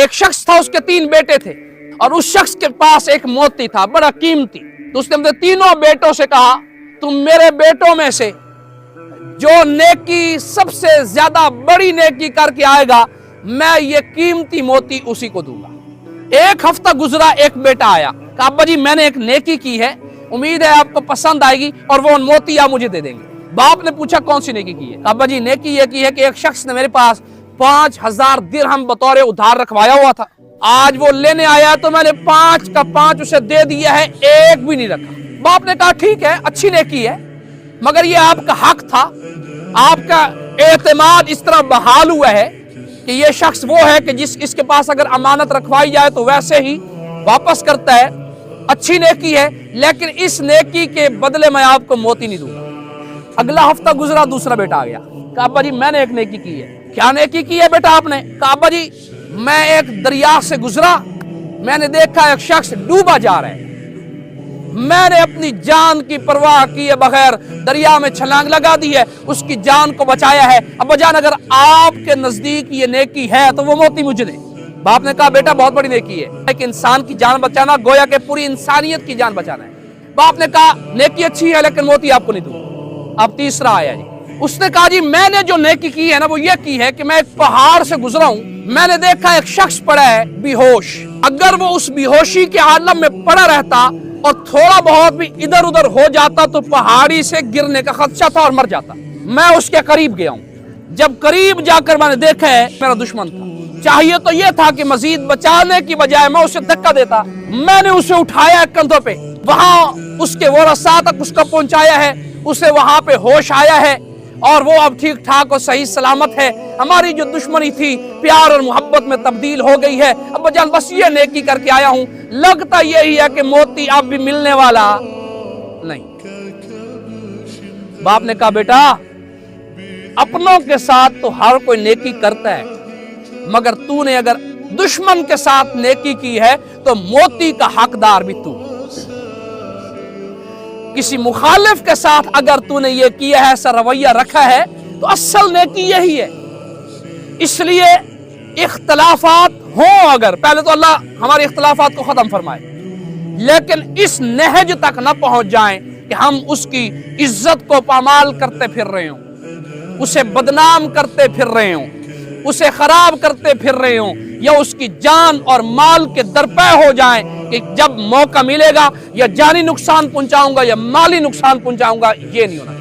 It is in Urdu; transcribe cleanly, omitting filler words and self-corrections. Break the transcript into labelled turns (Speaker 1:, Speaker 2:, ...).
Speaker 1: ایک شخص تھا، اس کے 3 بیٹے تھے اور اس شخص کے پاس ایک موتی تھا بڑا قیمتی. تو اس نے اپنے تینوں بیٹوں سے کہا تم میرے بیٹوں میں سے جو نیکی سب سے زیادہ بڑی نیکی کر کے آئے گا میں یہ قیمتی موتی اسی کو دوں گا. ایک ہفتہ گزرا، ایک بیٹا آیا، کہا ابا جی میں نے ایک نیکی کی ہے، امید ہے آپ کو پسند آئے گی اور وہ موتی آپ مجھے دے دیں گے. باپ نے پوچھا کون سی نیکی کی ہے؟ کہا ابا جی نیکی یہ کی ہے کہ ایک شخص نے میرے پاس 5000 درہم بطور ادھار رکھوایا ہوا تھا، آج وہ لینے آیا تو میں نے 5 کا 5 اسے دے دیا ہے، ایک بھی نہیں رکھا. باپ نے کہا ٹھیک ہے، اچھی نیکی ہے، مگر یہ آپ کا حق تھا، آپ کا اعتماد اس طرح بحال ہوا ہے کہ یہ شخص وہ ہے کہ اس کے پاس اگر امانت رکھوائی جائے تو ویسے ہی واپس کرتا ہے. اچھی نیکی ہے لیکن اس نیکی کے بدلے میں آپ کو موتی نہیں دوں گا. اگلا ہفتہ گزرا، دوسرا بیٹا آ گیا، کہا ابا جی میں نے ایک نیکی کی ہے. کیا نیکی کی ہے بیٹا آپ نے؟ کہا ابا جی میں ایک دریا سے گزرا، میں نے دیکھا ایک شخص ڈوبا جا رہا ہے، میں نے اپنی جان کی پرواہ کیے بغیر دریا میں چھلانگ لگا دی ہے، اس کی جان کو بچایا ہے. ابا جان اگر آپ کے نزدیک یہ نیکی ہے تو وہ موتی مجھے دے. باپ نے کہا بیٹا بہت بڑی نیکی ہے، ایک انسان کی جان بچانا گویا کہ پوری انسانیت کی جان بچانا ہے. باپ نے کہا نیکی اچھی ہے لیکن موتی آپ کو نہیں دوں. اب تیسرا آیا جی، اس نے کہا جی میں نے جو نیکی کی ہے نا وہ یہ کی ہے کہ میں ایک پہاڑ سے گزرا ہوں، میں نے دیکھا ایک شخص پڑا ہے بے ہوش، اگر وہ اس بے ہوشی کے عالم میں پڑا رہتا اور تھوڑا بہت بھی ادھر ادھر ہو جاتا تو پہاڑی سے گرنے کا خدشہ تھا اور مر جاتا. میں اس کے قریب گیا ہوں، جب قریب جا کر میں نے دیکھا ہے میرا دشمن تھا. چاہیے تو یہ تھا کہ مزید بچانے کی بجائے میں اسے دھکا دیتا. میں نے اسے اٹھایا کندھوں پہ، وہاں اس کے ورثاء تک اس کو پہنچایا ہے، اسے وہاں پہ ہوش آیا ہے اور وہ اب ٹھیک ٹھاک اور صحیح سلامت ہے. ہماری جو دشمنی تھی پیار اور محبت میں تبدیل ہو گئی ہے. ابا جان بس یہ نیکی کر کے آیا ہوں، لگتا یہی ہے کہ موتی اب بھی ملنے والا نہیں. باپ نے کہا بیٹا اپنوں کے ساتھ تو ہر کوئی نیکی کرتا ہے، مگر تو نے اگر دشمن کے ساتھ نیکی کی ہے تو موتی کا حقدار بھی تو. کسی مخالف کے ساتھ اگر تو نے یہ کیا ہے، ایسا رویہ رکھا ہے تو اصل نیکی یہی ہے. اس لیے اختلافات ہوں، اگر پہلے تو اللہ ہمارے اختلافات کو ختم فرمائے، لیکن اس نہج تک نہ پہنچ جائیں کہ ہم اس کی عزت کو پامال کرتے پھر رہے ہوں، اسے بدنام کرتے پھر رہے ہوں، اسے خراب کرتے پھر رہے ہوں، یا اس کی جان اور مال کے درپے ہو جائیں کہ جب موقع ملے گا یا جانی نقصان پہنچاؤں گا یا مالی نقصان پہنچاؤں گا. یہ نہیں ہونا.